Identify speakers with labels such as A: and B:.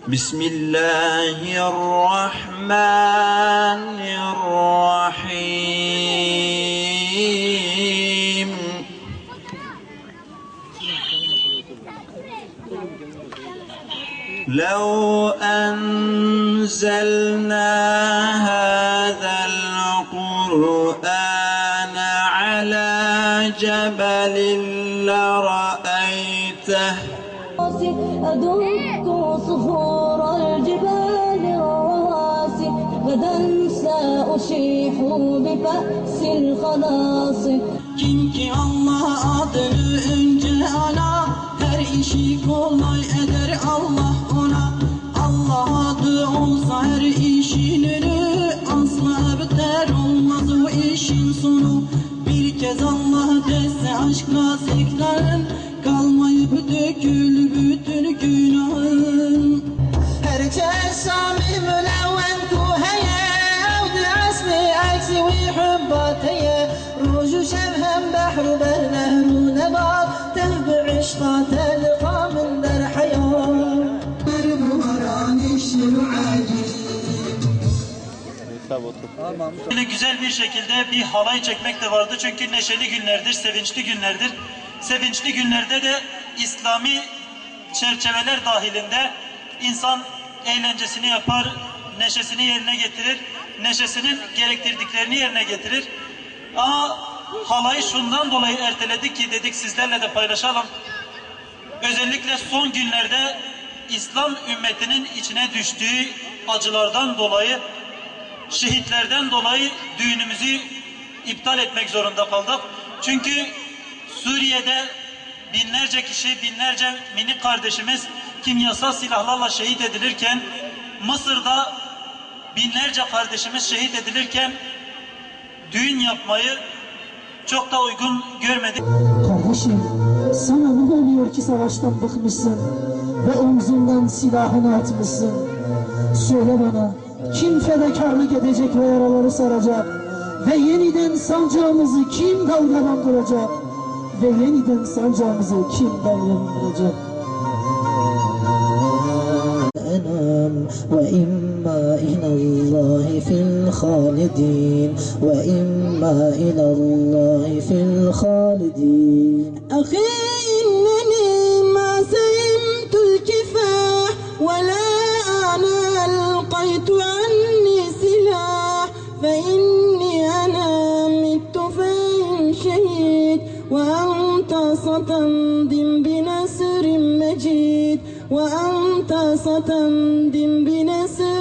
A: Bismillahirrahmanirrahim. لو أنزلنا هذا القرآن على جبل لرأيته
B: أدق صخور الجبال الرواسي غدا سأشيح بفأس الخلاص.
C: Kim ki Allah adını önce ana, her işi kolay eder Allah ona. Allah adı olsa her işin önü, asla biter olmaz o işin sonu. Bir kez Allah dese aşkla seklen, kalmayıp dökülür bütün günahın. Herkes Sami müleven tuheye, avdi asli aksi ve hübbateye. Ruju şevhem behru ber nehru nebat, tevbi işta telqa min der hayat.
D: Yine güzel bir şekilde bir halay çekmek de vardı. Çünkü neşeli günlerdir, sevinçli günlerdir. Sevinçli günlerde de İslami çerçeveler dahilinde insan eğlencesini yapar, neşesini yerine getirir, neşesinin gerektirdiklerini yerine getirir. Ama halayı şundan dolayı erteledik ki dedik sizlerle de paylaşalım. Özellikle son günlerde İslam ümmetinin içine düştüğü acılardan dolayı, şehitlerden dolayı düğünümüzü iptal etmek zorunda kaldık. Çünkü Suriye'de binlerce kişi, binlerce minik kardeşimiz kimyasal silahlarla şehit edilirken, Mısır'da binlerce kardeşimiz şehit edilirken düğün yapmayı çok da uygun görmedik.
E: Kardeşim, sana ne oluyor ki savaştan bıkmışsın ve omzundan silahını atmışsın? Söyle bana, kim fedakarlık edecek ve yaraları saracak? Ve yeniden sancağımızı kim dalgalandıracak? Ve yeniden sancağımızı kim dalgalandıracak? وإما إلى الله في الخالدين وإما إلى الله في الخالدين.
C: أخي إنني ما سئمت الكفاح ولا أنا ألقيت عني سلاح فإني أنا مت فإن شهيد وأنت ستندم بنصر مجيد وأنت ستندم بنصر